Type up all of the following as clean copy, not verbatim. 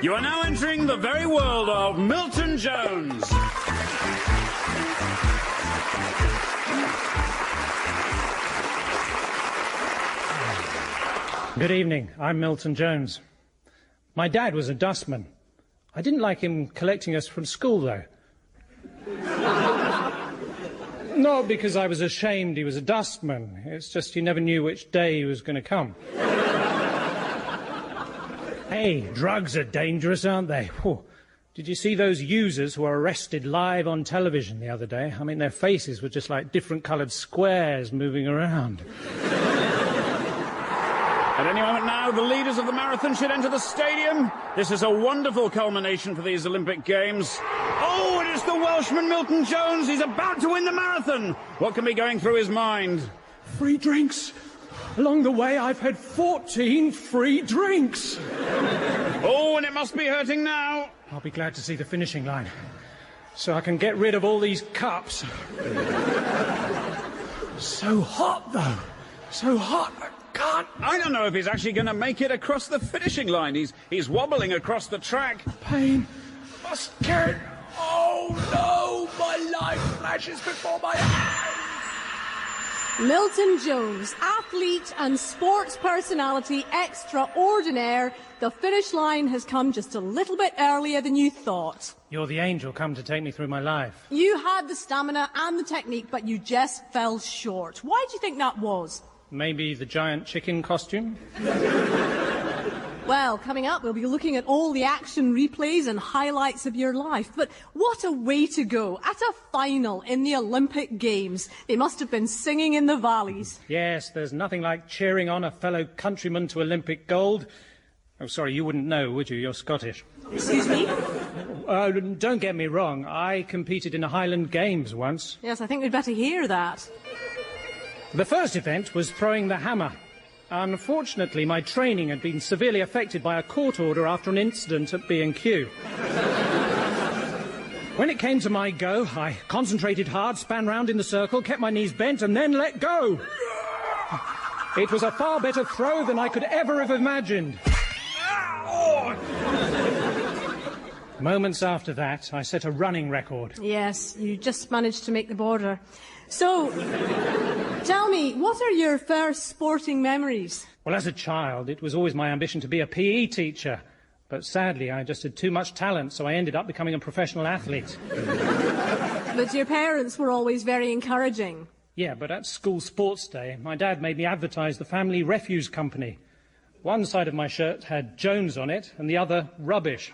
You are now entering the very world of Milton Jones. Good evening, I'm Milton Jones. My dad was a dustman. I didn't like him collecting us from school, though. Not because I was ashamed he was a dustman. It's just you never knew which day he was going to come. Hey, drugs are dangerous, aren't they? Whew. Did you see those users who were arrested live on television the other day? I mean, their faces were just like different coloured squares moving around. At any moment now, the leaders of the marathon should enter the stadium. This is a wonderful culmination for these Olympic Games. Oh, it is the Welshman Milton Jones. He's about to win the marathon. What can be going through his mind? Free drinks. Along the way, I've had 14 free drinks. Oh, and it must be hurting now. I'll be glad to see the finishing line, so I can get rid of all these cups. So hot, though. So hot. I don't know if he's actually going to make it across the finishing line. He's wobbling across the track. Pain. Must get. Oh, no. My life flashes before my eyes. Milton Jones, athlete and sports personality extraordinaire. The finish line has come just a little bit earlier than you thought. You're the angel come to take me through my life. You had the stamina and the technique, but you just fell short. Why do you think that was? Maybe the giant chicken costume? Well, coming up, we'll be looking at all the action replays and highlights of your life. But what a way to go. At a final in the Olympic Games. They must have been singing in the valleys. Yes, there's nothing like cheering on a fellow countryman to Olympic gold. Oh, sorry, you wouldn't know, would you? You're Scottish. Excuse me? Don't get me wrong. I competed in the Highland Games once. Yes, I think we'd better hear that. The first event was throwing the hammer. Unfortunately, my training had been severely affected by a court order after an incident at B&Q. When it came to my go, I concentrated hard, span round in the circle, kept my knees bent, and then let go. It was a far better throw than I could ever have imagined. Moments after that, I set a running record. Yes, you just managed to make the border. So, tell me, what are your first sporting memories? Well, as a child, it was always my ambition to be a PE teacher. But sadly, I just had too much talent, so I ended up becoming a professional athlete. But your parents were always very encouraging. Yeah, but at school sports day, my dad made me advertise the family refuse company. One side of my shirt had Jones on it, and the other, rubbish.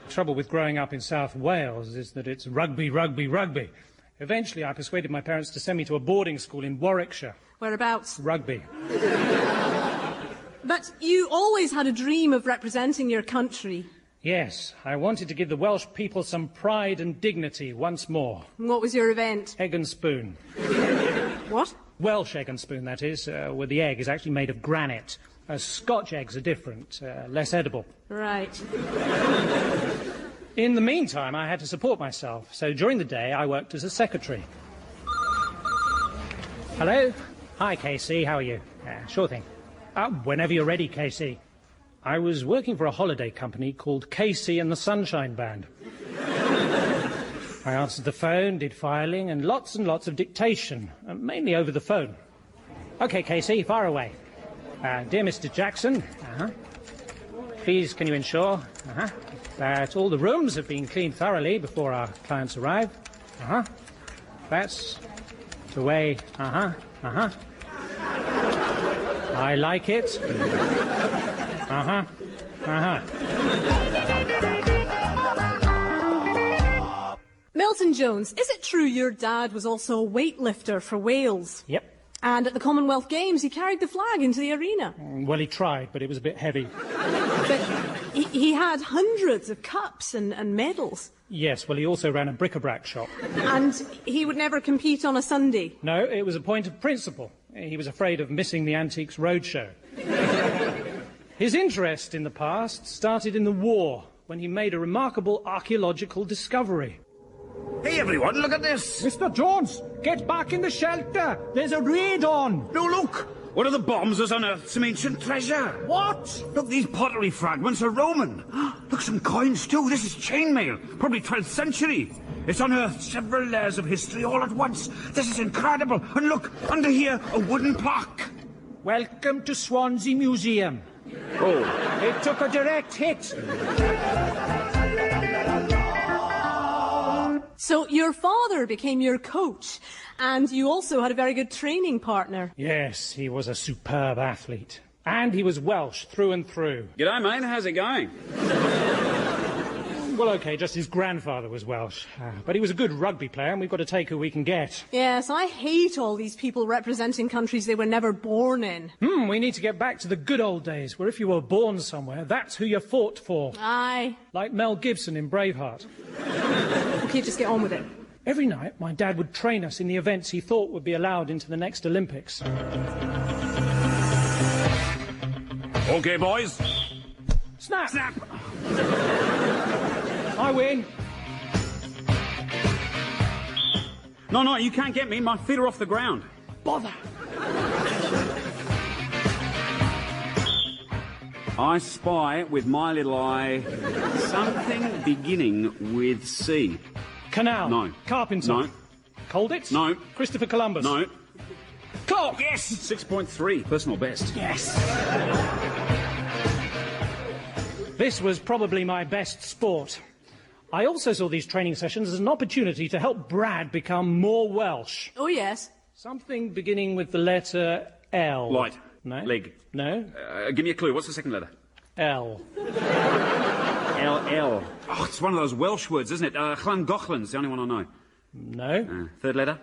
The trouble with growing up in South Wales is that it's rugby, rugby, rugby. Eventually, I persuaded my parents to send me to a boarding school in Warwickshire. Whereabouts? Rugby. But you always had a dream of representing your country. Yes, I wanted to give the Welsh people some pride and dignity once more. And what was your event? Egg and spoon. What? Welsh egg and spoon, that is, where the egg is actually made of granite. Scotch eggs are different, less edible. Right. In the meantime, I had to support myself, so during the day I worked as a secretary. Hello? Hi, Casey, how are you? Sure thing. Whenever you're ready, Casey. I was working for a holiday company called Casey and the Sunshine Band. I answered the phone, did filing, and lots of dictation, mainly over the phone. OK, Casey, fire away. Dear Mr. Jackson, please can you ensure that all the rooms have been cleaned thoroughly before our clients arrive? That's the way, I like it. Milton Jones, is it true your dad was also a weightlifter for Wales? Yep. And at the Commonwealth Games, he carried the flag into the arena. Well, he tried, but it was a bit heavy. But he had hundreds of cups and medals. Yes, well, he also ran a bric-a-brac shop. And he would never compete on a Sunday? No, it was a point of principle. He was afraid of missing the Antiques Roadshow. His interest in the past started in the war, when he made a remarkable archaeological discovery. Hey, everyone, look at this. Mr. Jones, get back in the shelter. There's a raid on. No, look. One of the bombs has unearthed some ancient treasure. What? Look, these pottery fragments are Roman. Look, some coins too. This is chainmail, probably 12th century. It's unearthed several layers of history all at once. This is incredible. And look, under here, a wooden plaque. Welcome to Swansea Museum. Oh. It took a direct hit. So your father became your coach, and you also had a very good training partner. Yes, he was a superb athlete. And he was Welsh through and through. G'day, mate. How's it going? Well, OK, just his grandfather was Welsh. But he was a good rugby player, and we've got to take who we can get. Yes, I hate all these people representing countries they were never born in. We need to get back to the good old days, where if you were born somewhere, that's who you fought for. Aye. Like Mel Gibson in Braveheart. OK, just get on with it. Every night, my dad would train us in the events he thought would be allowed into the next Olympics. OK, boys. Snap! Snap! I win. No, you can't get me. My feet are off the ground. Bother. I spy with my little eye something beginning with C. Canal. No. Carpenter. No. Colditz. No. Christopher Columbus. No. Clock. Yes! 6.3, personal best. Yes. This was probably my best sport. I also saw these training sessions as an opportunity to help Brad become more Welsh. Oh, yes. Something beginning with the letter L. Light. No. Leg. No. Give me a clue. What's the second letter? L. L. Oh, it's one of those Welsh words, isn't it? Llangollen's the only one I know. No. Third letter?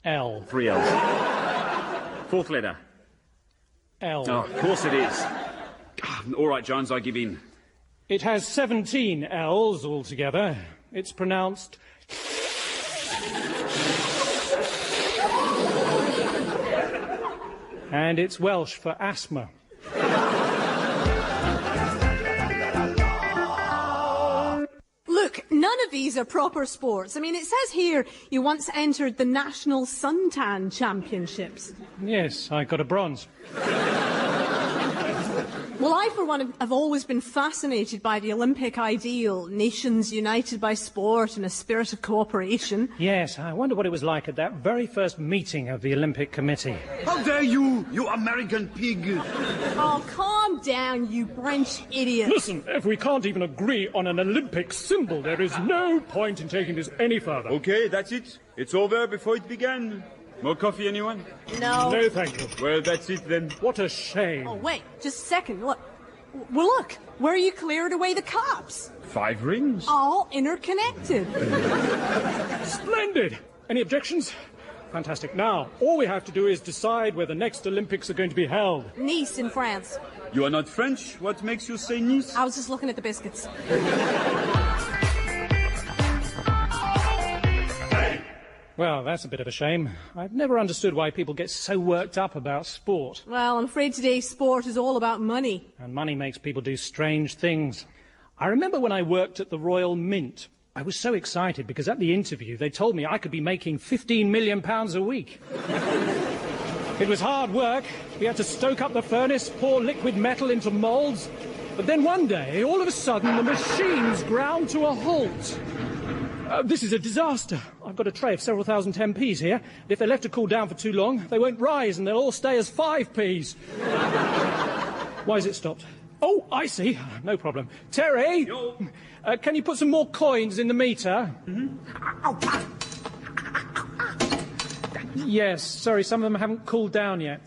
L. 3 L's. Fourth letter? L. Oh, of course it is. All right, Jones, I give in. It has 17 L's altogether. It's pronounced... and it's Welsh for asthma. Look, none of these are proper sports. I mean, it says here you once entered the National Suntan Championships. Yes, I got a bronze. Well, I, for one, have always been fascinated by the Olympic ideal, nations united by sport and a spirit of cooperation. Yes, I wonder what it was like at that very first meeting of the Olympic Committee. How dare you, you American pig! Oh, calm down, you French idiot. Listen, if we can't even agree on an Olympic symbol, there is no point in taking this any further. OK, that's it. It's over before it began. More coffee, anyone? No. No, thank you. Well, that's it then. What a shame. Oh, wait, just a second. Look. Well, look, where you cleared away the cups. 5 rings. All interconnected. Splendid. Any objections? Fantastic. Now, all we have to do is decide where the next Olympics are going to be held. Nice in France. You are not French? What makes you say Nice? I was just looking at the biscuits. Well, that's a bit of a shame. I've never understood why people get so worked up about sport. Well, I'm afraid today's sport is all about money. And money makes people do strange things. I remember when I worked at the Royal Mint. I was so excited because at the interview they told me I could be making £15 million a week. It was hard work. We had to stoke up the furnace, pour liquid metal into moulds. But then one day, all of a sudden, the machines ground to a halt. This is a disaster. I've got a tray of several thousand 10p's here. If they're left to cool down for too long, they won't rise and they'll all stay as 5p's. Why is it stopped? Oh, I see. No problem. Terry, can you put some more coins in the meter? Yes, sorry, some of them haven't cooled down yet.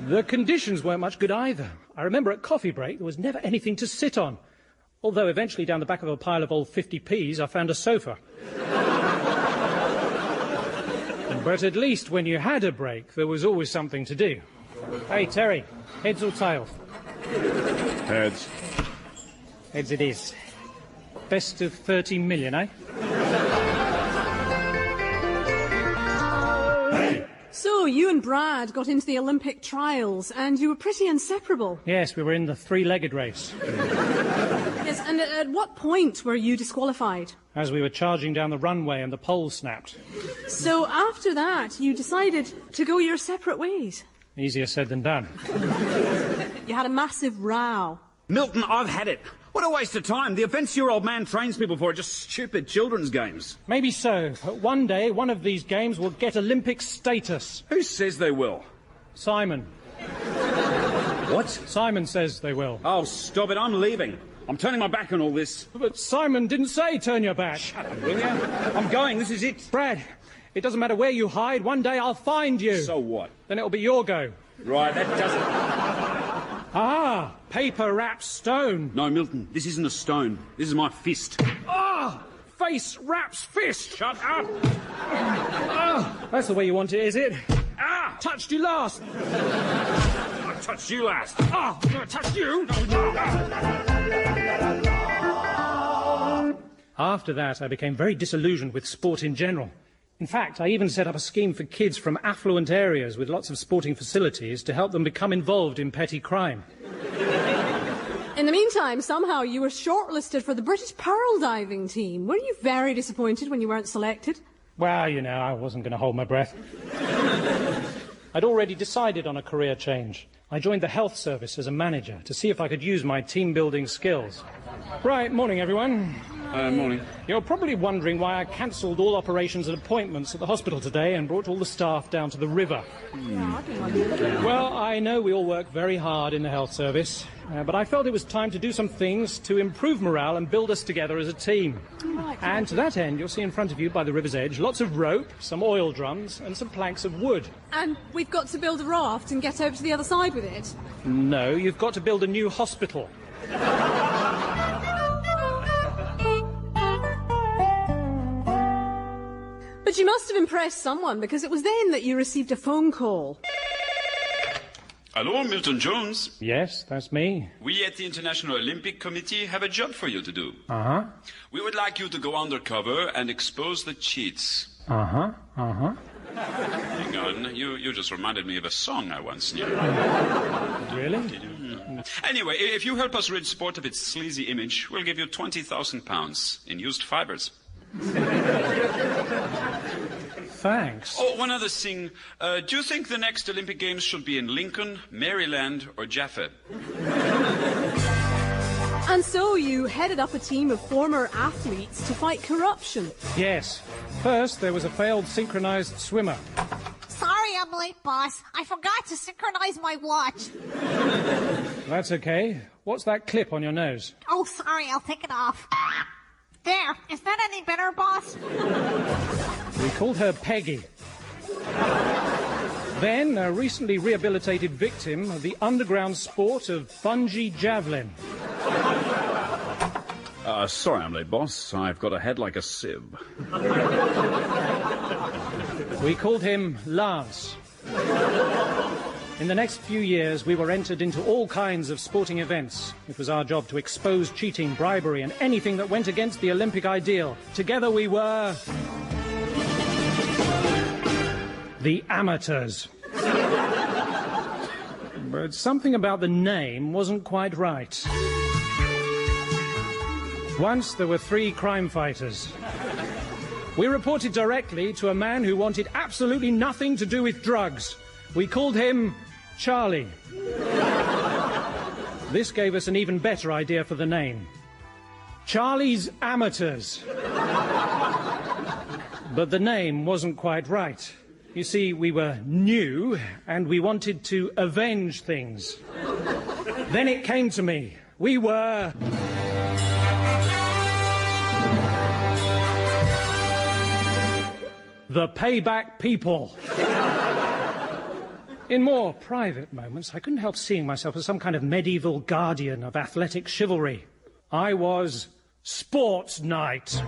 The conditions weren't much good either. I remember at coffee break there was never anything to sit on. Although eventually down the back of a pile of old 50p's I found a sofa. But at least when you had a break, there was always something to do. Hey, Terry, heads or tails? Heads. Heads it is. Best of 30 million, eh? So, you and Brad got into the Olympic trials, and you were pretty inseparable. Yes, we were in the three-legged race. Yes, And at what point were you disqualified? As we were charging down the runway and the pole snapped. So after that, you decided to go your separate ways? Easier said than done. You had a massive row. Milton, I've had it. What a waste of time. The events your old man trains people for are just stupid children's games. Maybe so, but one day one of these games will get Olympic status. Who says they will? Simon. What? Simon says they will. Oh, stop it. I'm leaving. I'm turning my back on all this. But Simon didn't say turn your back. Shut up, will you? I'm going. This is it. Brad, it doesn't matter where you hide. One day I'll find you. So what? Then it'll be your go. Right, that doesn't... Ah, paper wraps stone. No, Milton, this isn't a stone. This is my fist. Ah, face wraps fist. Shut up! Ah, that's the way you want it, is it? Ah! Touched you last. I touched you last. Ah, I touched you. After that, I became very disillusioned with sport in general. In fact, I even set up a scheme for kids from affluent areas with lots of sporting facilities to help them become involved in petty crime. In the meantime, somehow you were shortlisted for the British pearl diving team. Were you very disappointed when you weren't selected? Well, you know, I wasn't going to hold my breath. I'd already decided on a career change. I joined the health service as a manager to see if I could use my team-building skills. Right, morning, everyone. Morning. You're probably wondering why I cancelled all operations and appointments at the hospital today and brought all the staff down to the river. Well, I know we all work very hard in the health service, but I felt it was time to do some things to improve morale and build us together as a team. And to that end, you'll see in front of you by the river's edge lots of rope, some oil drums and some planks of wood. And we've got to build a raft and get over to the other side with it? No, you've got to build a new hospital. But you must have impressed someone, because it was then that you received a phone call. Hello, Milton Jones. Yes, that's me. We at the International Olympic Committee have a job for you to do. Uh-huh. We would like you to go undercover and expose the cheats. Uh-huh. Uh-huh. Hang on, you just reminded me of a song I once knew. Really? Anyway, if you help us rid sport of its sleazy image, we'll give you £20,000 in used fibres. Thanks. Oh, one other thing. Do you think the next Olympic Games should be in Lincoln, Maryland, or Jaffa? And so you headed up a team of former athletes to fight corruption. Yes. First, there was a failed synchronized swimmer. Sorry I'm late, boss. I forgot to synchronize my watch. That's okay. What's that clip on your nose? Oh, sorry, I'll take it off. There, is that any better, boss? We called her Peggy. Then, a recently rehabilitated victim of the underground sport of bungee javelin. Sorry I'm late, boss. I've got a head like a sieve. We called him Lance. In the next few years, we were entered into all kinds of sporting events. It was our job to expose cheating, bribery, and anything that went against the Olympic ideal. Together we were... the amateurs. But something about the name wasn't quite right. Once there were 3 crime fighters. We reported directly to a man who wanted absolutely nothing to do with drugs. We called him Charlie. This gave us an even better idea for the name. Charlie's Amateurs. But the name wasn't quite right. You see, we were new, and we wanted to avenge things. Then it came to me. We were... the Payback People. In more private moments, I couldn't help seeing myself as some kind of medieval guardian of athletic chivalry. I was Sports Night.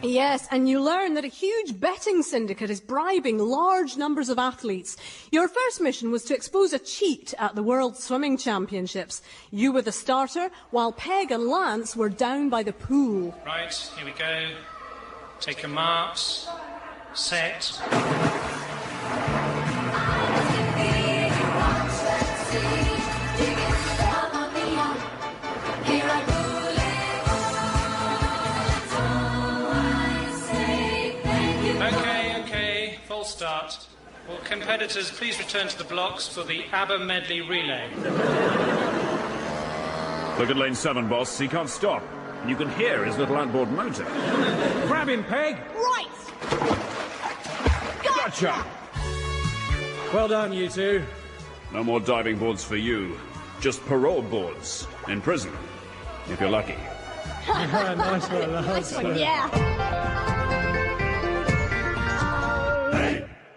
Yes, and you learn that a huge betting syndicate is bribing large numbers of athletes. Your first mission was to expose a cheat at the World Swimming Championships. You were the starter, while Peg and Lance were down by the pool. Right, here we go. Take your marks. Set. Okay, false start. Will competitors please return to the blocks for the ABBA medley relay? Look at lane 7, boss. He can't stop. And you can hear his little outboard motor. Grab him, Peg! Right! Gotcha! Well done, you two. No more diving boards for you. Just parole boards. In prison. If you're lucky. Nice one, Lance. Yeah.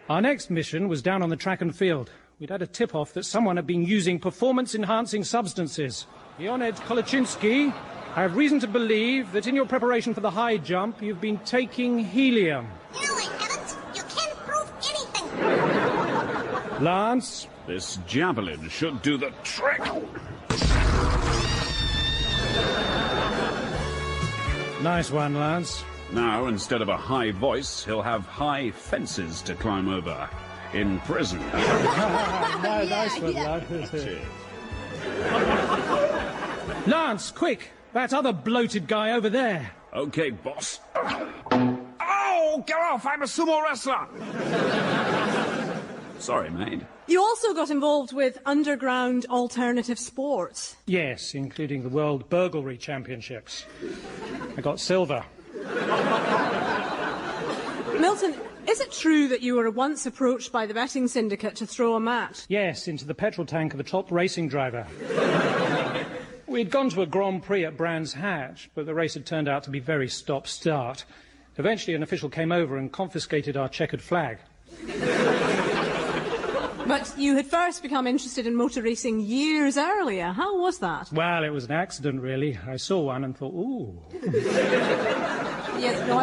Our next mission was down on the track and field. We'd had a tip-off that someone had been using performance-enhancing substances. Leonid Kolochinsky, I have reason to believe that in your preparation for the high jump, you've been taking helium. No, I haven't. You can't prove anything. Lance? This javelin should do the trick. Nice one, Lance. Now, instead of a high voice, he'll have high fences to climb over. In prison. Nice one, Lance. Lance, quick! That other bloated guy over there. Okay, boss. Oh, get off! I'm a sumo wrestler! Sorry, mate. You also got involved with underground alternative sports. Yes, including the World Burglary Championships. I got silver. Milton, is it true that you were once approached by the betting syndicate to throw a match? Yes, into the petrol tank of a top racing driver. We'd gone to a Grand Prix at Brands Hatch, but the race had turned out to be very stop-start. Eventually, an official came over and confiscated our checkered flag. But you had first become interested in motor racing years earlier. How was that? Well, it was an accident, really. I saw one and thought, ooh. Yes, no,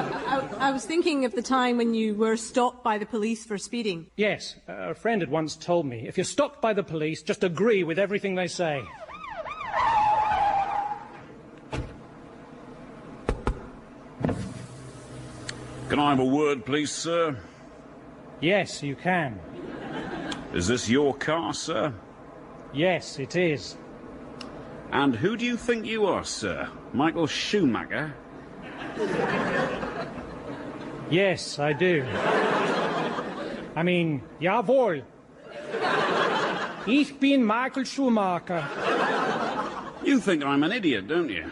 I was thinking of the time when you were stopped by the police for speeding. Yes, a friend had once told me, if you're stopped by the police, just agree with everything they say. Can I have a word, please, sir? Yes, you can. Is this your car, sir? Yes, it is. And who do you think you are, sir? Michael Schumacher? Yes, I do. I mean, jawohl. Ich bin Michael Schumacher. You think I'm an idiot, don't you?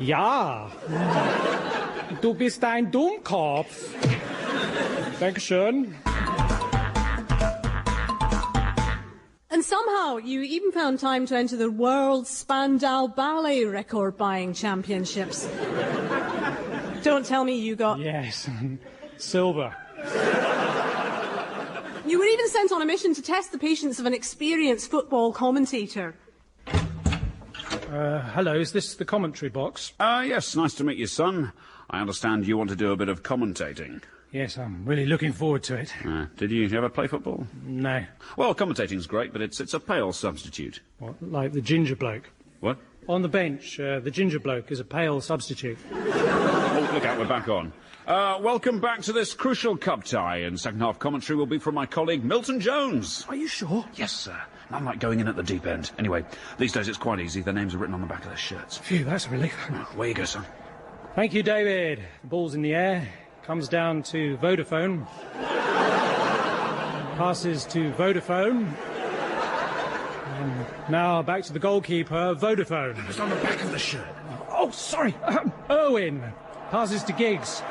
Ja. Du bist ein Dummkopf. Dankeschön. And somehow you even found time to enter the World Spandau Ballet Record-Buying Championships. Don't tell me you got... Yes, silver. You were even sent on a mission to test the patience of an experienced football commentator. Hello, is this the commentary box? Yes, nice to meet you, son. I understand you want to do a bit of commentating. Yes, I'm really looking forward to it. Did you ever play football? No. Well, commentating's great, but it's a pale substitute. What, like the ginger bloke? What? On the bench, the ginger bloke is a pale substitute. Oh, look out, we're back on. Welcome back to this crucial cup tie, and second half commentary will be from my colleague Milton Jones. Are you sure? Yes, sir. None like going in at the deep end. Anyway, these days it's quite easy. Their names are written on the back of their shirts. Phew, that's a relief. Away you go, son. Thank you, David. The ball's in the air. Comes down to Vodafone. Passes to Vodafone. And now back to the goalkeeper, Vodafone. It's on the back of the shirt. Oh, sorry. Owen. Passes to Giggs.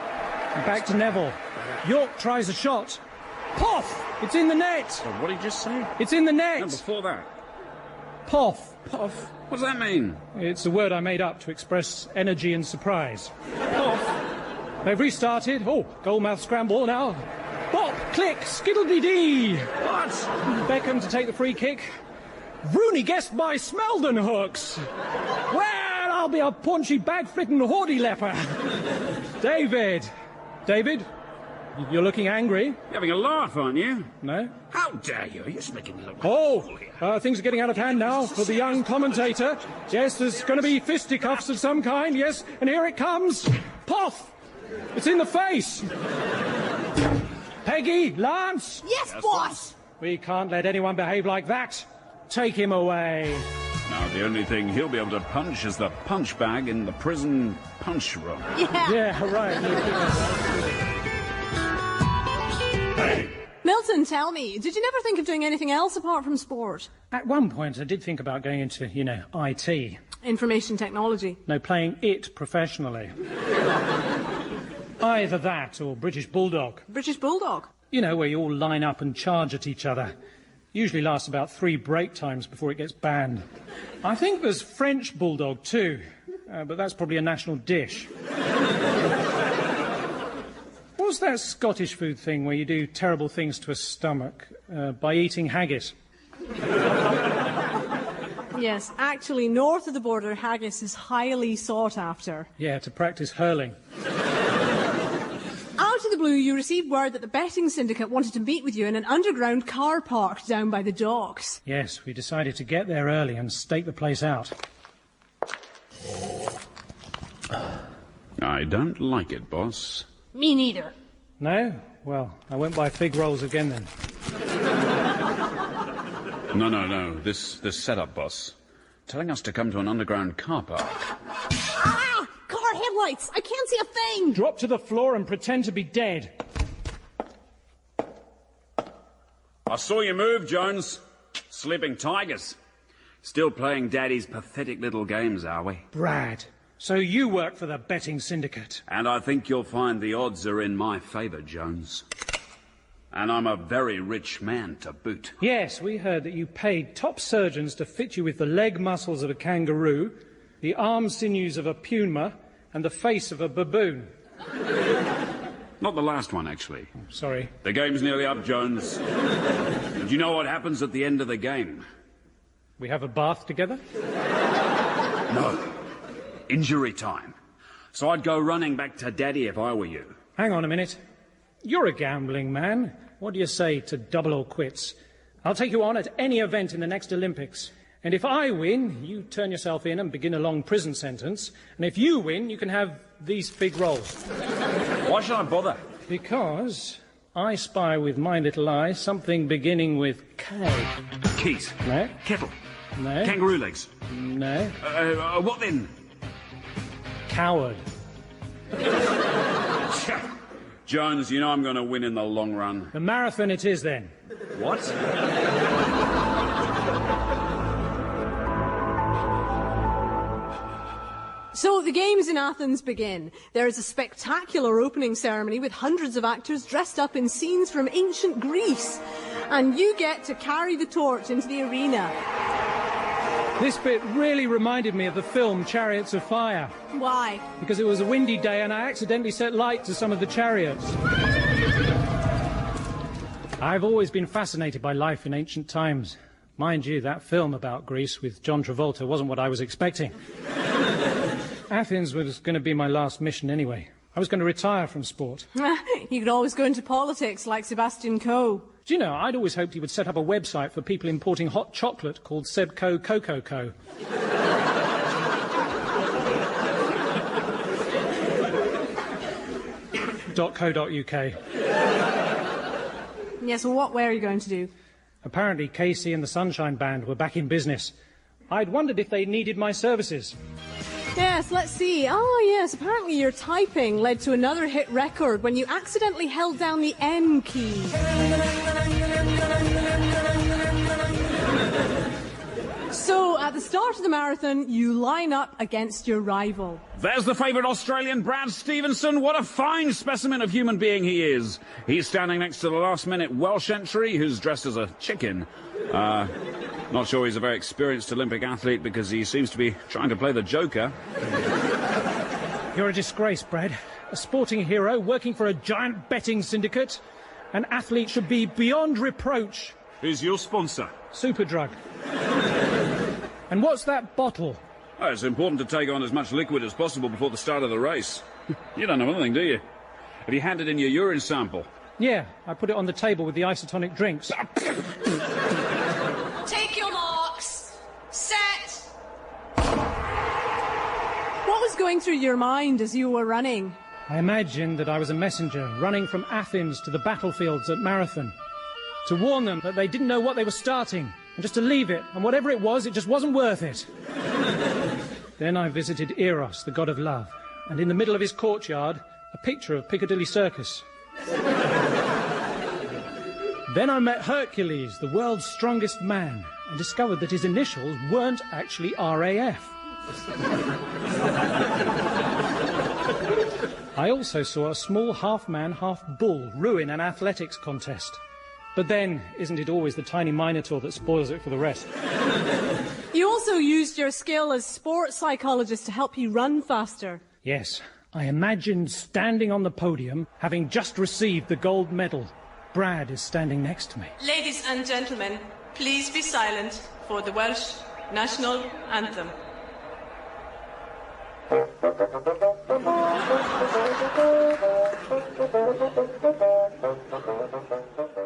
And back to Neville. York tries a shot. Poff! It's in the net. So what did you just say? It's in the net. No, before that. Poff. Puff? What does that mean? It's a word I made up to express energy and surprise. Poff. They've restarted. Oh, goalmouth scramble now. Bop, click, skiddle-dee-dee. What? Beckham to take the free kick. Rooney guessed by Smeldon hooks. Well, I'll be a paunchy bag-fritten hordy leper. David. David? You're looking angry. You're having a laugh, aren't you? No? How dare you? You're just making me look... Oh, things are getting out of hand now for the young commentator. Yes, there's going to be fisticuffs of some kind, yes, and here it comes. Poff! It's in the face. Peggy, Lance. Yes, boss. We can't let anyone behave like that. Take him away. Now, the only thing he'll be able to punch is the punch bag in the prison punch room. Yeah, right. Hey! Milton, tell me, did you never think of doing anything else apart from sport? At one point, I did think about going into, IT. Information technology. No, playing it professionally. Either that or British Bulldog. British Bulldog? You know, where you all line up and charge at each other. Usually lasts about 3 break times before it gets banned. I think there's French Bulldog too, but that's probably a national dish. What's that Scottish food thing where you do terrible things to a stomach by eating haggis? Yes, actually, north of the border, haggis is highly sought after. Yeah, to practice hurling. Out of the blue, you received word that the betting syndicate wanted to meet with you in an underground car park down by the docks. Yes, we decided to get there early and stake the place out. I don't like it, boss. Me neither. No? Well, I won't buy fig rolls again then. No. This setup, boss. Telling us to come to an underground car park. Ah! Car headlights! I can't see a thing! Drop to the floor and pretend to be dead. I saw you move, Jones. Sleeping tigers. Still playing Daddy's pathetic little games, are we? Brad, so you work for the betting syndicate? And I think you'll find the odds are in my favour, Jones. And I'm a very rich man to boot. Yes, we heard that you paid top surgeons to fit you with the leg muscles of a kangaroo, the arm sinews of a puma, and the face of a baboon. Not the last one, actually. Sorry. The game's nearly up, Jones. And you know what happens at the end of the game? We have a bath together? No. Injury time. So I'd go running back to Daddy if I were you. Hang on a minute. You're a gambling man. What do you say to double or quits? I'll take you on at any event in the next Olympics. And if I win, you turn yourself in and begin a long prison sentence. And if you win, you can have these fig rolls. Why should I bother? Because I spy with my little eye something beginning with K. Keys. No. Kettle. No. Kangaroo legs. No. What then? Coward. Jones, you know I'm going to win in the long run. The marathon it is, then. What? So the games in Athens begin. There is a spectacular opening ceremony with hundreds of actors dressed up in scenes from ancient Greece. And you get to carry the torch into the arena. This bit really reminded me of the film Chariots of Fire. Why? Because it was a windy day and I accidentally set light to some of the chariots. I've always been fascinated by life in ancient times. Mind you, that film about Greece with John Travolta wasn't what I was expecting. Athens was going to be my last mission anyway. I was going to retire from sport. You could always go into politics like Sebastian Coe. Do you know, I'd always hoped he would set up a website for people importing hot chocolate called Sebco Cocoa Co. .co.uk. Yes, well, what were you going to do? Apparently, Casey and the Sunshine Band were back in business. I'd wondered if they needed my services. Yes, let's see. Oh, yes, apparently your typing led to another hit record when you accidentally held down the N key. So, at the start of the marathon, you line up against your rival. There's the favourite Australian, Brad Stevenson. What a fine specimen of human being he is. He's standing next to the last-minute Welsh entry, who's dressed as a chicken. Not sure he's a very experienced Olympic athlete because he seems to be trying to play the Joker. You're a disgrace, Brad. A sporting hero working for a giant betting syndicate. An athlete should be beyond reproach. Who's your sponsor? Superdrug. And what's that bottle? Oh, it's important to take on as much liquid as possible before the start of the race. You don't know anything, do you? Have you handed in your urine sample? Yeah, I put it on the table with the isotonic drinks. Take your marks. Set. What was going through your mind as you were running? I imagined that I was a messenger running from Athens to the battlefields at Marathon to warn them that they didn't know what they were starting. and just to leave it, and whatever it just wasn't worth it. Then I visited Eros, the god of love, and in the middle of his courtyard, a picture of Piccadilly Circus. Then I met Hercules, the world's strongest man, and discovered that his initials weren't actually RAF. I also saw a small half-man, half-bull ruin an athletics contest. But then, isn't it always the tiny minotaur that spoils it for the rest? You also used your skill as sports psychologist to help you run faster. Yes, I imagined standing on the podium, having just received the gold medal. Brad is standing next to me. Ladies and gentlemen, please be silent for the Welsh National Anthem.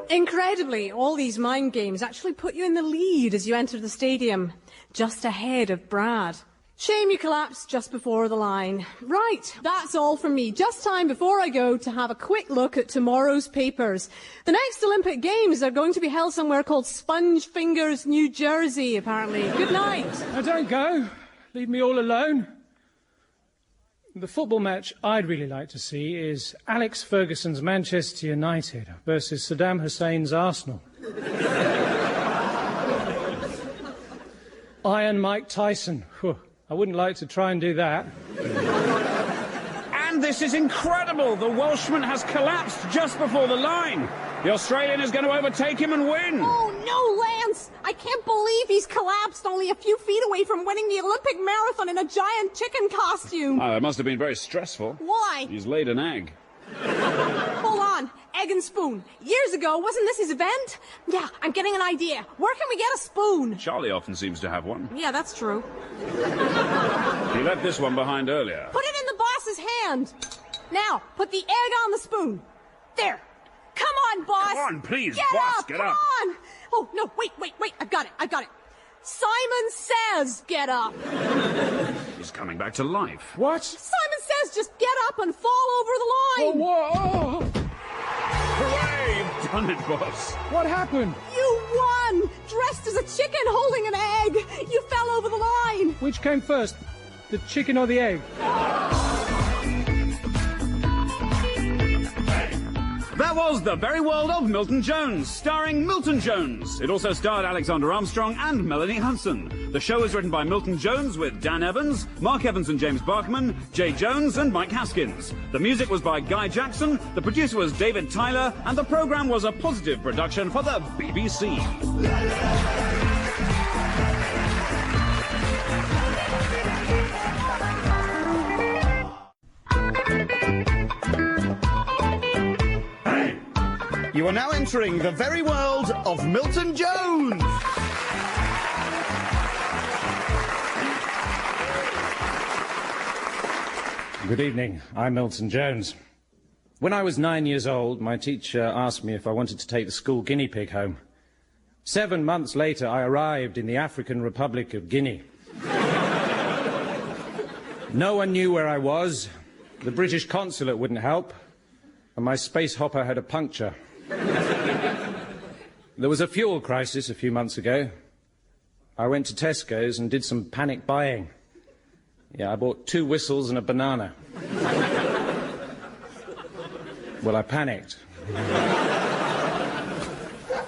Incredibly, all these mind games actually put you in the lead as you entered the stadium, just ahead of Brad. Shame you collapsed just before the line. Right, that's all from me. Just time before I go to have a quick look at tomorrow's papers. The next Olympic Games are going to be held somewhere called Sponge Fingers, New Jersey, apparently. Good night. Now don't go. Leave me all alone. The football match I'd really like to see is Alex Ferguson's Manchester United versus Saddam Hussein's Arsenal. Iron Mike Tyson. Whew, I wouldn't like to try and do that. And this is incredible. The Welshman has collapsed just before the line. The Australian is going to overtake him and win. Oh, no, Lance! I can't believe he's collapsed only a few feet away from winning the Olympic marathon in a giant chicken costume. Oh, it must have been very stressful. Why? He's laid an egg. Hold on. Egg and spoon. Years ago, wasn't this his event? Yeah, I'm getting an idea. Where can we get a spoon? Charlie often seems to have one. Yeah, that's true. He left this one behind earlier. Put it in the boss's hand. Now, put the egg on the spoon. There. Come on, boss. Come on, please, get boss, up. get Come up. on. Oh, no, wait. I've got it. Simon Says, get up. He's coming back to life. What? Simon Says, just get up and fall over the line. Oh, whoa! Hooray! You've done it, boss. What happened? You won! Dressed as a chicken holding an egg. You fell over the line. Which came first, the chicken or the egg? That was The Very World of Milton Jones, starring Milton Jones. It also starred Alexander Armstrong and Melanie Hudson. The show is written by Milton Jones with Dan Evans, Mark Evans and James Barkman, Jay Jones and Mike Haskins. The music was by Guy Jackson, the producer was David Tyler, and the programme was a positive production for the BBC. You are now entering the very world of Milton Jones. Good evening. I'm Milton Jones. When I was 9 years old, my teacher asked me if I wanted to take the school guinea pig home. 7 months later, I arrived in the African Republic of Guinea. No one knew where I was. The British consulate wouldn't help, and my space hopper had a puncture. There was a fuel crisis a few months ago. I went to Tesco's and did some panic buying. Yeah, I bought 2 whistles and a banana. Well, I panicked.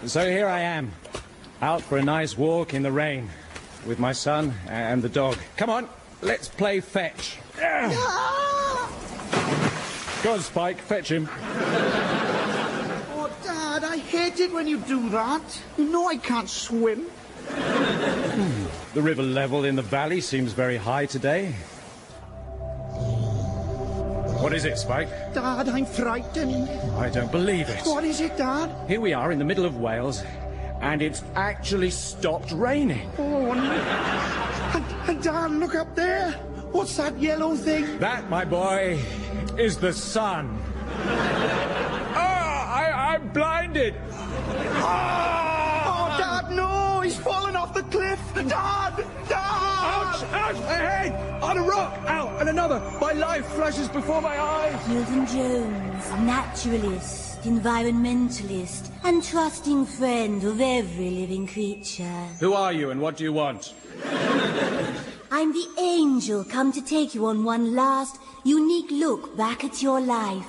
So here I am, out for a nice walk in the rain with my son and the dog. Come on, let's play fetch. Go on, Spike, fetch him. Oh, Dad, I hate it when you do that. You know I can't swim. The river level in the valley seems very high today. What is it, Spike? Dad, I'm frightened. I don't believe it. What is it, Dad? Here we are in the middle of Wales, and it's actually stopped raining. Oh, no. And Dad, look up there. What's that yellow thing? That, my boy, is the sun. I'm blinded. Oh, Dad, no! He's fallen off the cliff! Dad! Dad! Ouch! Ouch! Hey! On a rock! Ow! And another! My life flashes before my eyes! Milton Jones, naturalist. activist, environmentalist, and trusting friend of every living creature. Who are you and what do you want? I'm the angel come to take you on one last, unique look back at your life.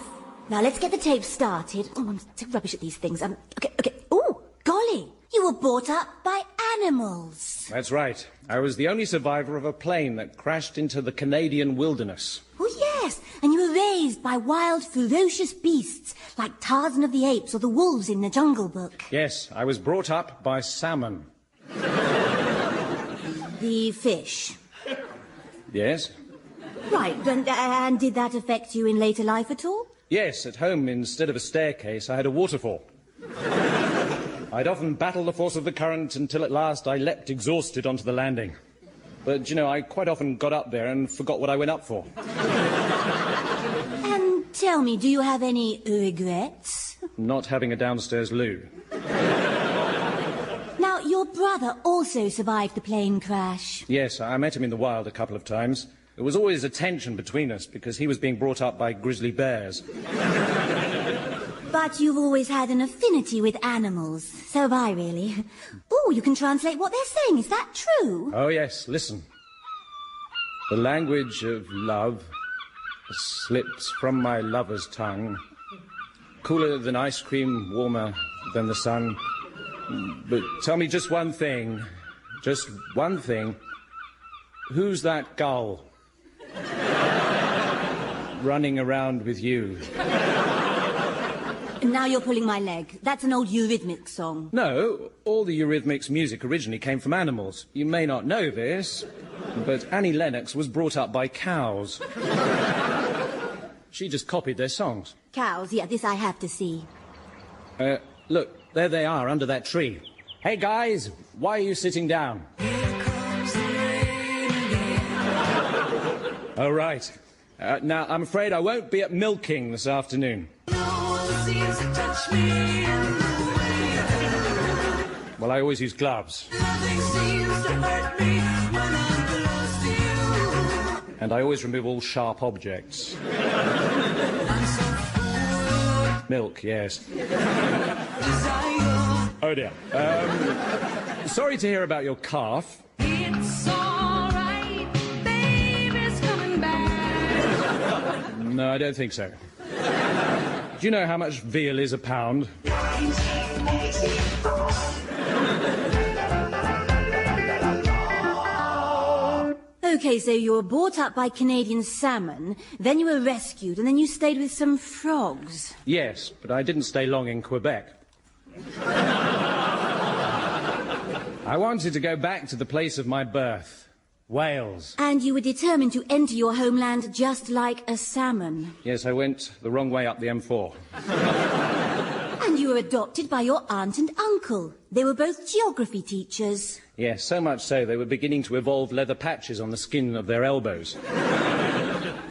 Now, let's get the tape started. Oh, I'm so rubbish at these things. Okay. Oh, golly, you were brought up by animals. That's right. I was the only survivor of a plane that crashed into the Canadian wilderness. Oh, yes, and you were raised by wild, ferocious beasts, like Tarzan of the Apes or the wolves in the Jungle Book. Yes, I was brought up by salmon. The fish. Yes? Right, and did that affect you in later life at all? Yes, at home, instead of a staircase, I had a waterfall. I'd often battle the force of the current until at last I leapt exhausted onto the landing. But, you know, I quite often got up there and forgot what I went up for. And tell me, do you have any regrets? Not having a downstairs loo. Now, your brother also survived the plane crash. Yes, I met him in the wild a couple of times. There was always a tension between us because he was being brought up by grizzly bears. But you've always had an affinity with animals. So have I, really. Oh, you can translate what they're saying. Is that true? Oh, yes, listen. The language of love slips from my lover's tongue. Cooler than ice cream, warmer than the sun. But tell me just one thing. Just one thing. Who's that gull running around with you? Now you're pulling my leg. That's an old Eurythmics song. No, all the Eurythmics music originally came from animals. You may not know this, but Annie Lennox was brought up by cows. She just copied their songs. Cows, yeah, this I have to see. Look, there they are under that tree. Hey, guys, why are you sitting down? Oh, right. Now, I'm afraid I won't be at milking this afternoon. Well, I always use gloves. And I always remove all sharp objects. Milk, yes. Oh, dear. Sorry to hear about your calf. It's all right, baby's coming back. No, I don't think so. Do you know how much veal is a pound? Okay, so you were brought up by Canadian salmon, then you were rescued, and then you stayed with some frogs. Yes, but I didn't stay long in Quebec. I wanted to go back to the place of my birth, Wales. And you were determined to enter your homeland just like a salmon. Yes, I went the wrong way up the M4. And you were adopted by your aunt and uncle. They were both geography teachers. Yes, so much so they were beginning to evolve leather patches on the skin of their elbows.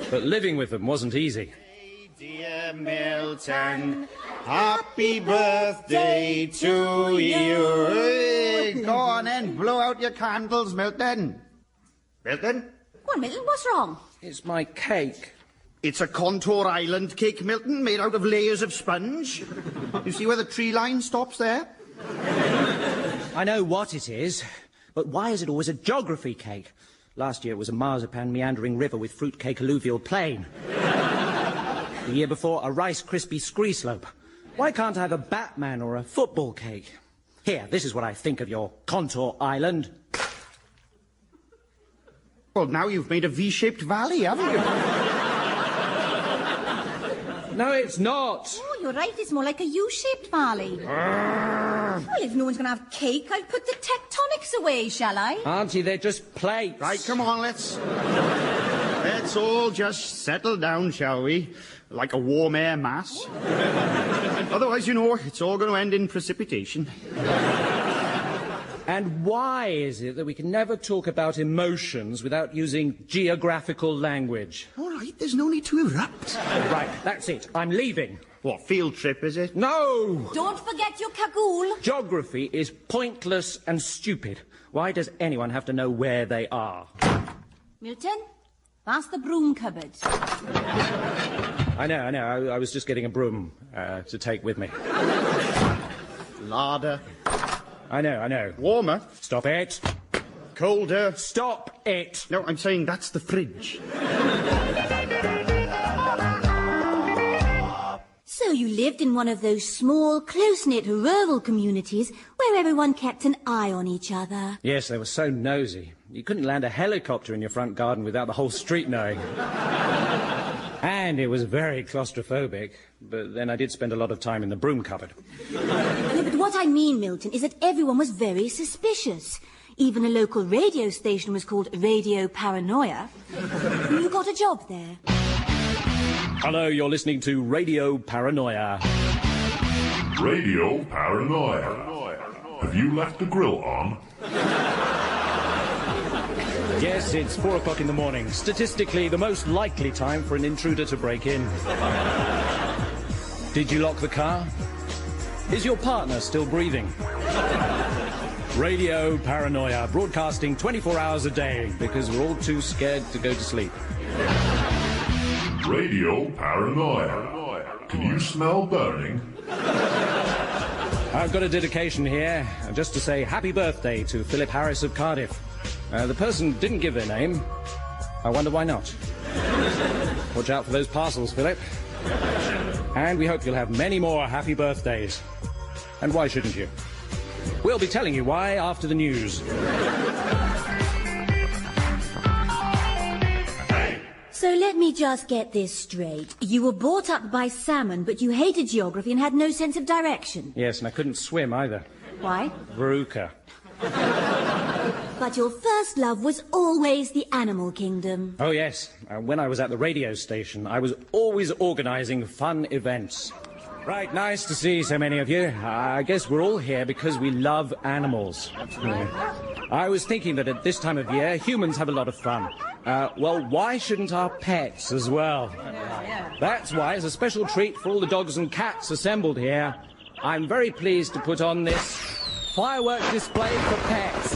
But living with them wasn't easy. Hey, dear Milton, happy birthday to you. Hey, go on then, blow out your candles, Milton. Milton? Go on, Milton, what's wrong? It's my cake. It's a contour island cake, Milton, made out of layers of sponge. You see where the tree line stops there? I know what it is, but why is it always a geography cake? Last year it was a marzipan meandering river with fruitcake alluvial plain. The year before, a Rice Krispie scree slope. Why can't I have a Batman or a football cake? Here, this is what I think of your contour island. Well, now you've made a V-shaped valley, haven't you? No, it's not. Oh, you're right, it's more like a U-shaped valley. Well, if no one's going to have cake, I'll put the tectonics away, shall I? Auntie, they're just plates. Right, come on, let's all just settle down, shall we? Like a warm air mass. Otherwise, you know, it's all going to end in precipitation. And why is it that we can never talk about emotions without using geographical language? All right, there's no need to erupt. Right, that's it. I'm leaving. What, field trip, is it? No! Don't forget your cagoule. Geography is pointless and stupid. Why does anyone have to know where they are? Milton, pass the broom cupboard. I know. I was just getting a broom to take with me. Larder. I know. Warmer. Stop it. Colder. Stop it. No, I'm saying that's the fridge. So you lived in one of those small, close-knit rural communities where everyone kept an eye on each other. Yes, they were so nosy. You couldn't land a helicopter in your front garden without the whole street knowing. And it was very claustrophobic, but then I did spend a lot of time in the broom cupboard. Yeah, but what I mean, Milton, is that everyone was very suspicious. Even a local radio station was called Radio Paranoia. You got a job there. Hello, you're listening to Radio Paranoia. Radio Paranoia. Have you left the grill on? Yes, it's 4 o'clock in the morning. Statistically, the most likely time for an intruder to break in. Did you lock the car? Is your partner still breathing? Radio Paranoia, broadcasting 24 hours a day because we're all too scared to go to sleep. Radio Paranoia. Can you smell burning? I've got a dedication here, just to say happy birthday to Philip Harris of Cardiff. The person didn't give their name. I wonder why not. Watch out for those parcels, Philip. And we hope you'll have many more happy birthdays. And why shouldn't you? We'll be telling you why after the news. So let me just get this straight. You were brought up by salmon, but you hated geography and had no sense of direction. Yes, and I couldn't swim either. Why? Veruca. But your first love was always the animal kingdom. Oh, yes. When I was at the radio station, I was always organising fun events. Right, nice to see so many of you. I guess we're all here because we love animals. I was thinking that at this time of year, humans have a lot of fun. Well, why shouldn't our pets as well? That's why, as a special treat for all the dogs and cats assembled here, I'm very pleased to put on this firework display for pets.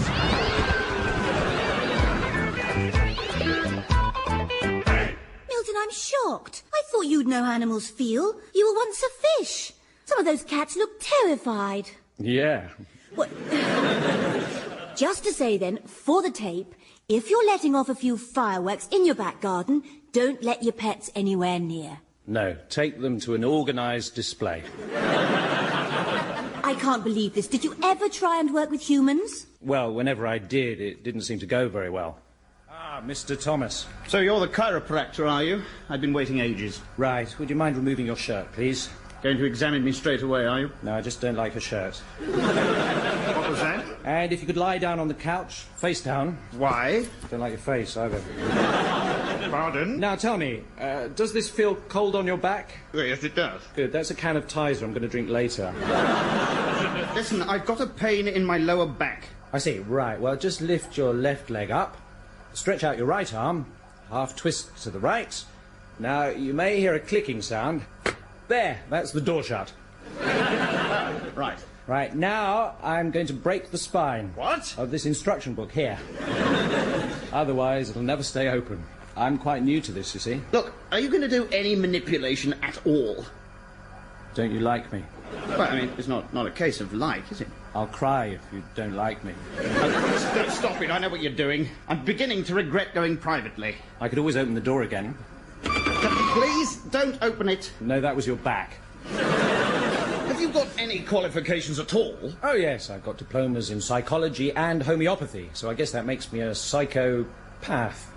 Milton, I'm shocked. I thought you'd know how animals feel. You were once a fish. Some of those cats look terrified. Yeah. What? Just to say then, for the tape, if you're letting off a few fireworks in your back garden, don't let your pets anywhere near. No, take them to an organised display. I can't believe this. Did you ever try and work with humans? Well, whenever I did, it didn't seem to go very well. Ah, Mr. Thomas. So you're the chiropractor, are you? I've been waiting ages. Right. Would you mind removing your shirt, please? Going to examine me straight away, are you? No, I just don't like your shirt. What was that? And if you could lie down on the couch, face down. Why? Don't like your face, either. Pardon? Now, tell me, does this feel cold on your back? Yes, it does. Good, that's a can of Tizer I'm going to drink later. Listen, I've got a pain in my lower back. I see, right. Well, just lift your left leg up, stretch out your right arm, half twist to the right. Now, you may hear a clicking sound. There, that's the door shut. Right. Right, now I'm going to break the spine. What? Of this instruction book here. Otherwise, it'll never stay open. I'm quite new to this, you see. Look, are you going to do any manipulation at all? Don't you like me? Well, I mean, it's not a case of like, is it? I'll cry if you don't like me. Stop it, I know what you're doing. I'm beginning to regret going privately. I could always open the door again. Please, don't open it. No, that was your back. Have you got any qualifications at all? Oh, yes, I've got diplomas in psychology and homeopathy, so I guess that makes me a psychopath.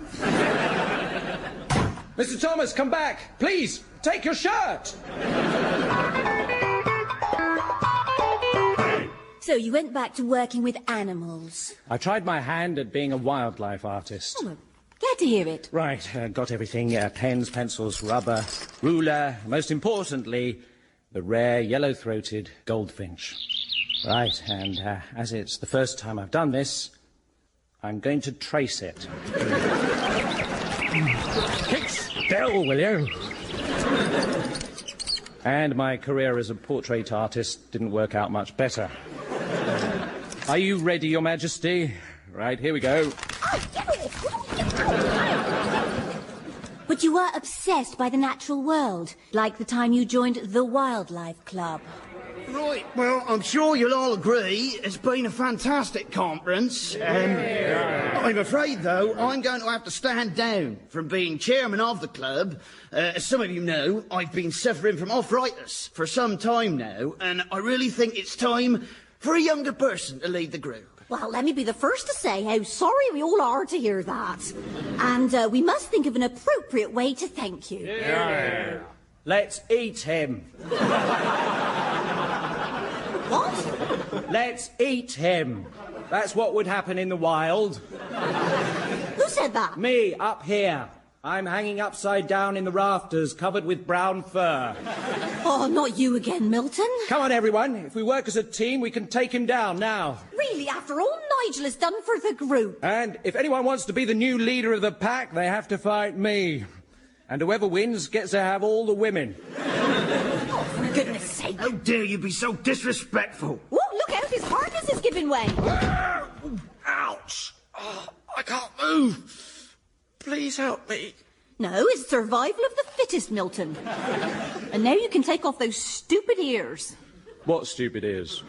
Mr. Thomas, come back! Please, take your shirt! So you went back to working with animals. I tried my hand at being a wildlife artist. Oh, well, glad to hear it. Right, got everything. Pens, pencils, rubber, ruler, most importantly, the rare yellow-throated goldfinch. Right, and as it's the first time I've done this, I'm going to trace it. Keep still, will you? And my career as a portrait artist didn't work out much better. Are you ready, Your Majesty? Right, here we go. But But you were obsessed by the natural world, like the time you joined the Wildlife Club. Right, well, I'm sure you'll all agree it's been a fantastic conference. I'm afraid, though, I'm going to have to stand down from being chairman of the club. As some of you know, I've been suffering from arthritis for some time now, and I really think it's time for a younger person to lead the group. Well, let me be the first to say how sorry we all are to hear that. And we must think of an appropriate way to thank you. Yeah. Let's eat him. What? Let's eat him. That's what would happen in the wild. Who said that? Me, up here. I'm hanging upside down in the rafters, covered with brown fur. Oh, not you again, Milton. Come on, everyone. If we work as a team, we can take him down now. Really, after all Nigel has done for the group? And if anyone wants to be the new leader of the pack, they have to fight me. And whoever wins gets to have all the women. Oh, for goodness sake. How dare you be so disrespectful? Oh, look out, his harness is giving way. Ouch! Oh, I can't move. Please help me. No, it's survival of the fittest, Milton. And now you can take off those stupid ears. What stupid ears?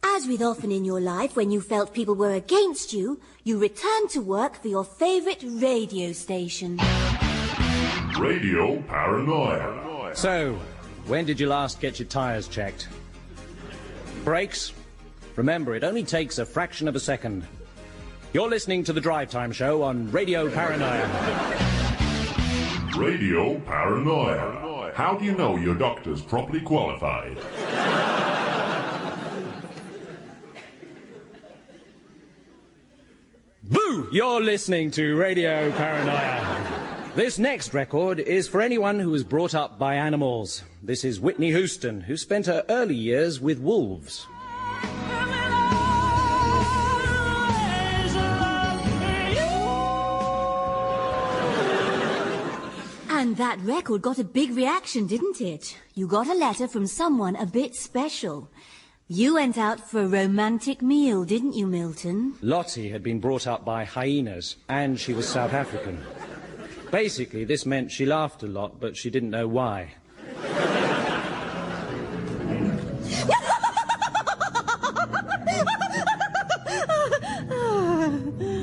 As with often in your life, when you felt people were against you, you returned to work for your favourite radio station. Radio Paranoia. So, when did you last get your tyres checked? Brakes? Remember, it only takes a fraction of a second. You're listening to the Drive Time Show on Radio Paranoia. Radio Paranoia. How do you know your doctor's properly qualified? Boo! You're listening to Radio Paranoia. This next record is for anyone who was brought up by animals. This is Whitney Houston, who spent her early years with wolves. And that record got a big reaction, didn't it? You got a letter from someone a bit special. You went out for a romantic meal, didn't you, Milton? Lottie had been brought up by hyenas, and she was South African. Basically, this meant she laughed a lot, but she didn't know why.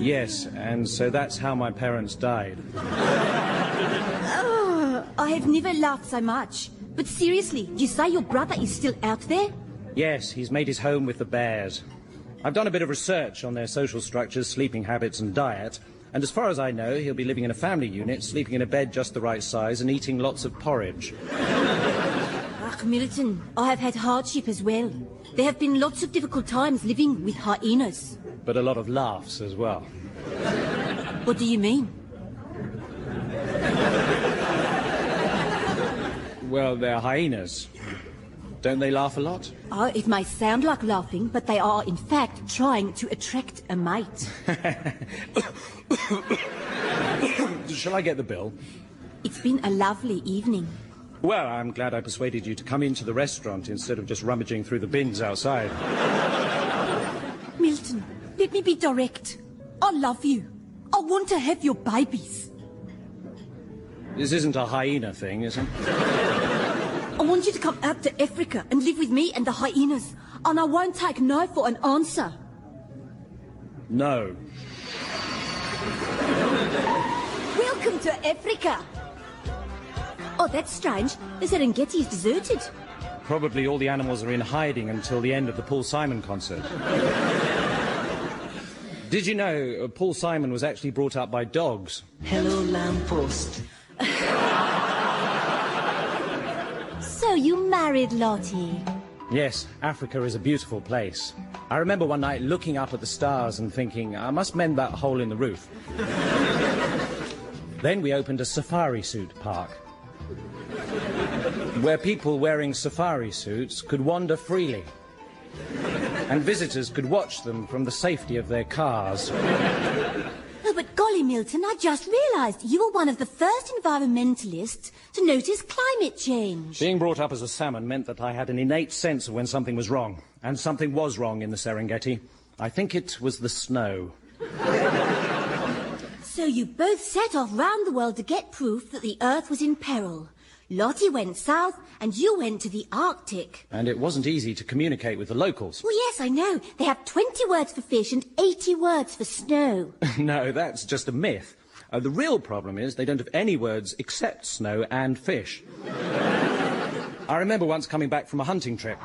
Yes, and so that's how my parents died. I have never laughed so much. But seriously, you say your brother is still out there? Yes, he's made his home with the bears. I've done a bit of research on their social structures, sleeping habits and diet, and as far as I know, he'll be living in a family unit, sleeping in a bed just the right size and eating lots of porridge. Ach, Milton, I have had hardship as well. There have been lots of difficult times living with hyenas. But a lot of laughs as well. What do you mean? Well, they're hyenas. Don't they laugh a lot? Oh, it may sound like laughing, but they are, in fact, trying to attract a mate. Shall I get the bill? It's been a lovely evening. Well, I'm glad I persuaded you to come into the restaurant instead of just rummaging through the bins outside. Milton, let me be direct. I love you. I want to have your babies. This isn't a hyena thing, is it? I want you to come out to Africa and live with me and the hyenas. And I won't take no for an answer. No. Welcome to Africa. Oh, that's strange. The Serengeti is deserted. Probably all the animals are in hiding until the end of the Paul Simon concert. Did you know Paul Simon was actually brought up by dogs? Hello, lamppost. So you married Lottie? Yes, Africa is a beautiful place. I remember one night looking up at the stars and thinking, I must mend that hole in the roof. Then we opened a safari suit park, where people wearing safari suits could wander freely, and visitors could watch them from the safety of their cars. Oh, but golly, Milton, I just realised you were one of the first environmentalists to notice climate change. Being brought up as a salmon meant that I had an innate sense of when something was wrong, and something was wrong in the Serengeti. I think it was the snow. So you both set off round the world to get proof that the Earth was in peril. Lottie went south, and you went to the Arctic. And it wasn't easy to communicate with the locals. Well, yes, I know. They have 20 words for fish and 80 words for snow. No, that's just a myth. The real problem is they don't have any words except snow and fish. I remember once coming back from a hunting trip.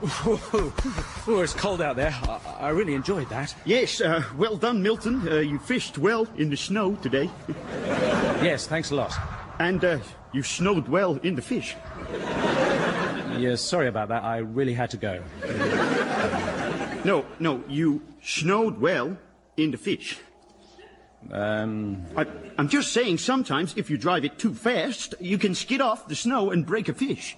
Oh, it's cold out there. I really enjoyed that. Yes, well done, Milton. You fished well in the snow today. Yes, thanks a lot. And you snowed well in the fish. Yes, sorry about that. I really had to go. No, you snowed well in the fish. I'm just saying sometimes if you drive it too fast, you can skid off the snow and break a fish.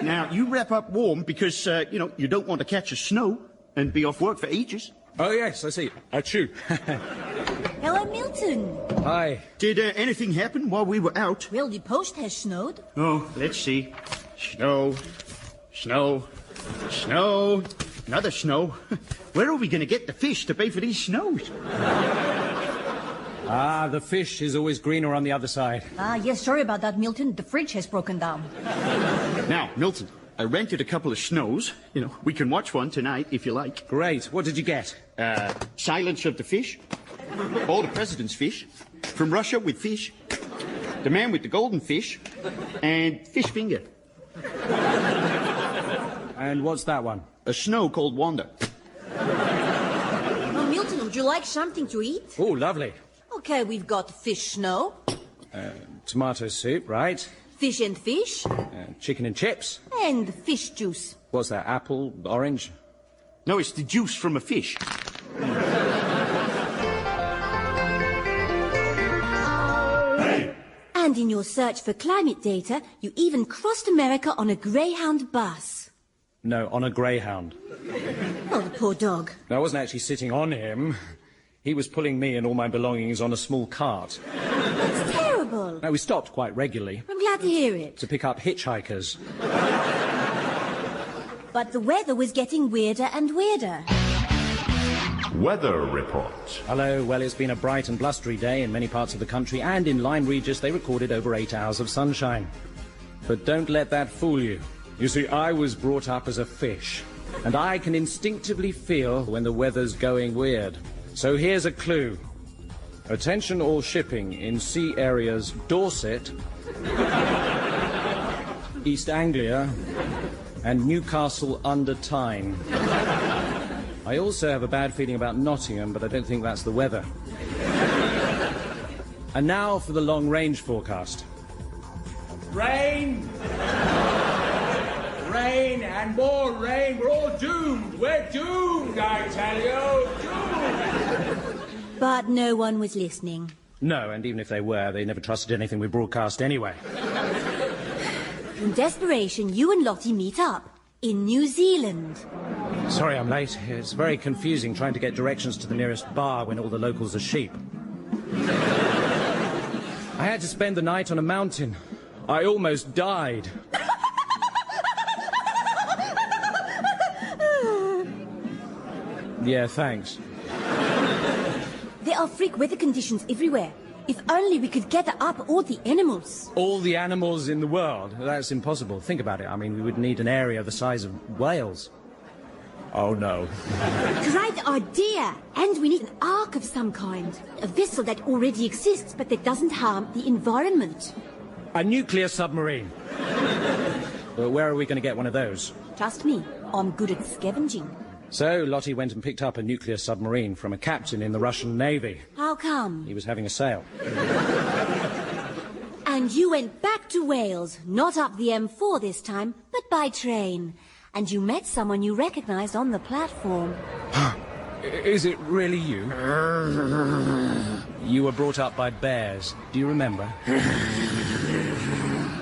Now, you wrap up warm because, you don't want to catch a snow and be off work for ages. Oh, yes, I see. Achoo. Hello, Milton. Hi. Did anything happen while we were out? Well, the post has snowed. Oh, let's see. Snow, snow, snow, another snow. Where are we going to get the fish to pay for these snows? Ah, the fish is always greener on the other side. Ah, yes, sorry about that, Milton. The fridge has broken down. Now, Milton, I rented a couple of snows. We can watch one tonight if you like. Great. What did you get? Silence of the Fish, All the President's Fish, From Russia with Fish, The Man with the Golden Fish, and Fish Finger. And what's that one? A snow called Wanda. Oh, Milton, would you like something to eat? Oh, lovely. Okay, we've got fish snow. Tomato soup, right. Fish and fish. Chicken and chips. And fish juice. What's that, apple, orange? No, it's the juice from a fish. Hey! And in your search for climate data, you even crossed America on a Greyhound bus. No, on a greyhound. Oh, the poor dog. No, I wasn't actually sitting on him. He was pulling me and all my belongings on a small cart. That's terrible. No, we stopped quite regularly. I'm glad to hear it. To pick up hitchhikers. But the weather was getting weirder and weirder. Weather report. Hello, well, it's been a bright and blustery day in many parts of the country, and in Lyme Regis they recorded over 8 hours of sunshine. But don't let that fool you. You see, I was brought up as a fish, and I can instinctively feel when the weather's going weird. So here's a clue. Attention all shipping in sea areas Dorset, East Anglia, and Newcastle under Tyne. I also have a bad feeling about Nottingham, but I don't think that's the weather. And now for the long-range forecast. Rain! Rain and more rain. We're all doomed. We're doomed, I tell you. Doomed! But no one was listening. No, and even if they were, they never trusted anything we broadcast anyway. In desperation, you and Lottie meet up in New Zealand. Sorry I'm late. It's very confusing trying to get directions to the nearest bar when all the locals are sheep. I had to spend the night on a mountain. I almost died. Yeah, thanks. There are freak weather conditions everywhere. If only we could gather up all the animals. All the animals in the world? That's impossible. Think about it. I mean, we would need an area the size of Wales. Oh, no. Great idea! And we need an ark of some kind. A vessel that already exists, but that doesn't harm the environment. A nuclear submarine. But where are we going to get one of those? Trust me, I'm good at scavenging. So, Lottie went and picked up a nuclear submarine from a captain in the Russian Navy. How come? He was having a sail. And you went back to Wales, not up the M4 this time, but by train. And you met someone you recognised on the platform. Is it really you? You were brought up by bears. Do you remember?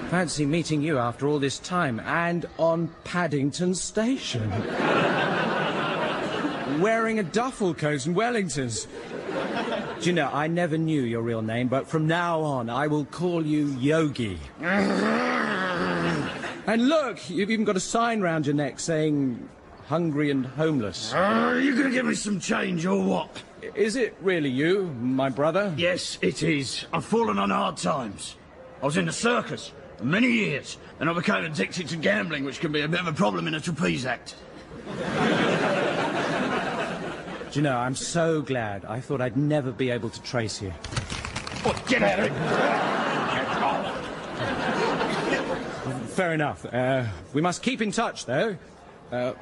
Fancy meeting you after all this time, and on Paddington Station. Wearing a duffel coat and Wellingtons. Do you know, I never knew your real name, but from now on, I will call you Yogi. And look, you've even got a sign round your neck saying, hungry and homeless. You gonna give me some change or what? Is it really you, my brother? Yes, it is. I've fallen on hard times. I was in the circus for many years, and I became addicted to gambling, which can be a bit of a problem in a trapeze act. Do you know, I'm so glad. I thought I'd never be able to trace you. Oh, get out of it! Fair enough. We must keep in touch, though.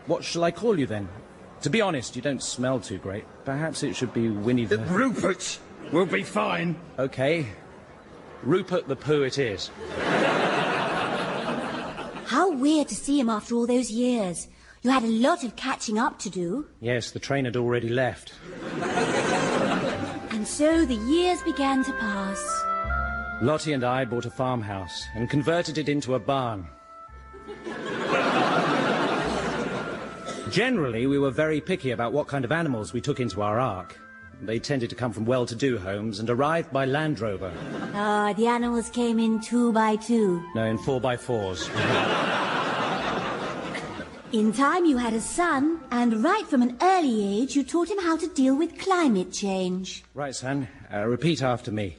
What shall I call you, then? To be honest, you don't smell too great. Perhaps it should be Winnie the... Rupert will be fine. OK. Rupert the Pooh it is. How weird to see him after all those years. You had a lot of catching up to do. Yes, the train had already left. And so the years began to pass. Lottie and I bought a farmhouse and converted it into a barn. Generally, we were very picky about what kind of animals we took into our ark. They tended to come from well-to-do homes and arrived by Land Rover. Ah, the animals came in 2 by 2. No, in 4x4s. In time, you had a son, and right from an early age, you taught him how to deal with climate change. Right, son. Repeat after me.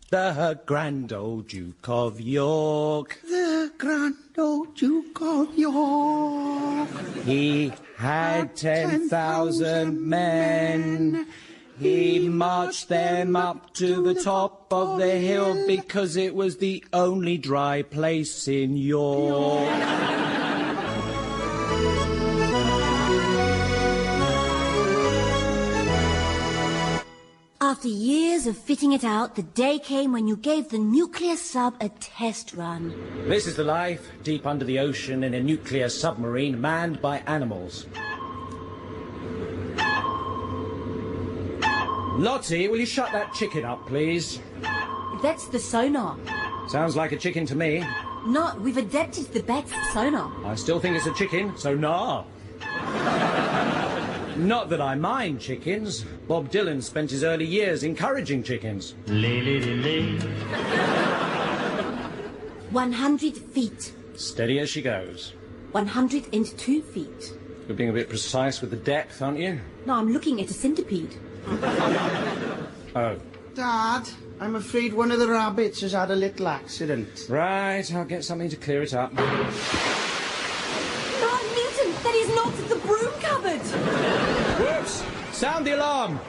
The grand old Duke of York. The grand old Duke of York. He had 10,000 men. He marched them up to the top of the hill because it was the only dry place in York. After years of fitting it out, the day came when you gave the nuclear sub a test run. This is the life deep under the ocean in a nuclear submarine manned by animals. Lottie, will you shut that chicken up, please? That's the sonar. Sounds like a chicken to me. No, we've adapted the bat's sonar. I still think it's a chicken, so nah. Not that I mind chickens. Bob Dylan spent his early years encouraging chickens. 100 feet. Steady as she goes. 102 feet. You're being a bit precise with the depth, aren't you? No, I'm looking at a centipede. Oh. Dad, I'm afraid one of the rabbits has had a little accident. Right, I'll get something to clear it up. Oh, Milton, that is not the broom cupboard. Whoops! Sound the alarm!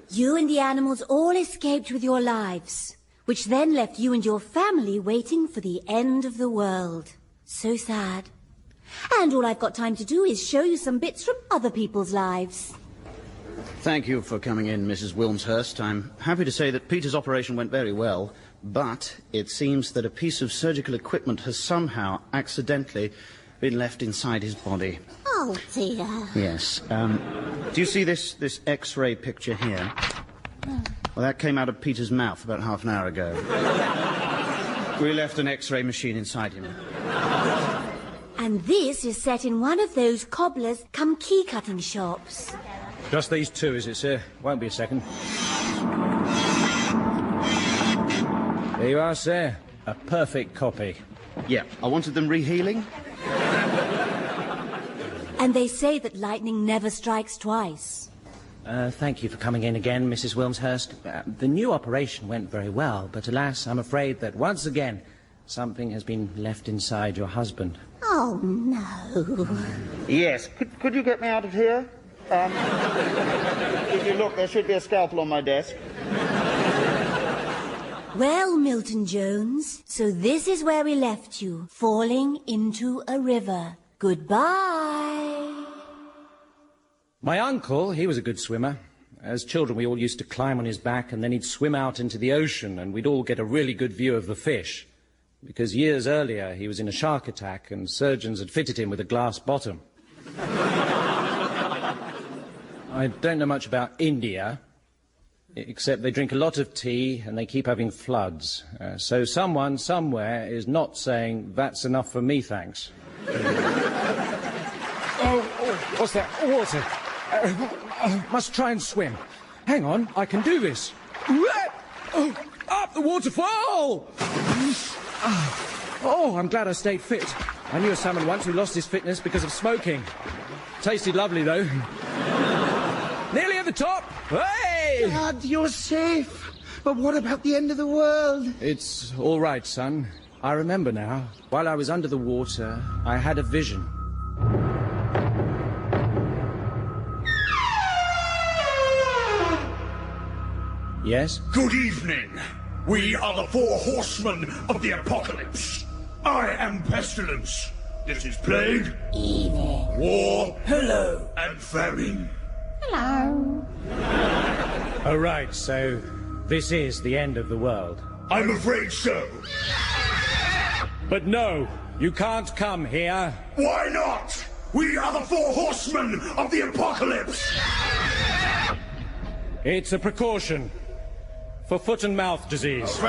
You and the animals all escaped with your lives, which then left you and your family waiting for the end of the world. So sad. And all I've got time to do is show you some bits from other people's lives. Thank you for coming in, Mrs. Wilmshurst. I'm happy to say that Peter's operation went very well, but it seems that a piece of surgical equipment has somehow accidentally been left inside his body. Oh, dear. Yes. Do you see this X-ray picture here? Well, that came out of Peter's mouth about half an hour ago. We left an X-ray machine inside him. And this is set in one of those cobblers come key-cutting shops. Just these two, is it, sir? Won't be a second. There you are, sir. A perfect copy. Yeah, I wanted them rehealing. And they say that lightning never strikes twice. Thank you for coming in again, Mrs. Wilmshurst. The new operation went very well, but alas, I'm afraid that once again, something has been left inside your husband. Oh, no. Yes. Could you get me out of here? If you look, there should be a scalpel on my desk. Well, Milton Jones, so this is where we left you, falling into a river. Goodbye. My uncle, he was a good swimmer. As children, we all used to climb on his back, and then he'd swim out into the ocean, and we'd all get a really good view of the fish. Because years earlier, he was in a shark attack, and surgeons had fitted him with a glass bottom. I don't know much about India, except they drink a lot of tea and they keep having floods. So someone, somewhere, is not saying, that's enough for me, thanks. Oh, what's that? Water. Must try and swim. Hang on, I can do this. Up the waterfall! Oh, I'm glad I stayed fit. I knew a salmon once who lost his fitness because of smoking. Tasted lovely, though. Nearly at the top. Hey! Dad, you're safe. But what about the end of the world? It's all right, son. I remember now. While I was under the water, I had a vision. Yes? Good evening. We are the 4 horsemen of the apocalypse. I am Pestilence. This is Plague, Evil, War, Hello. and Famine. hello. Oh, right, so this is the end of the world. I'm afraid so. But no, you can't come here. Why not? We are the 4 horsemen of the apocalypse. It's a precaution for foot and mouth disease.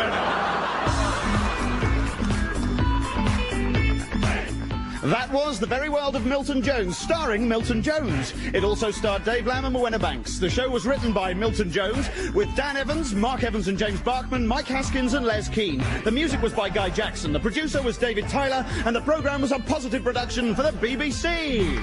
That was The Very World of Milton Jones, starring Milton Jones. It also starred Dave Lamb and Morwenna Banks. The show was written by Milton Jones, with Dan Evans, Mark Evans and James Barkman, Mike Haskins and Les Keane. The music was by Guy Jackson. The producer was David Tyler, and the programme was a positive production for the BBC.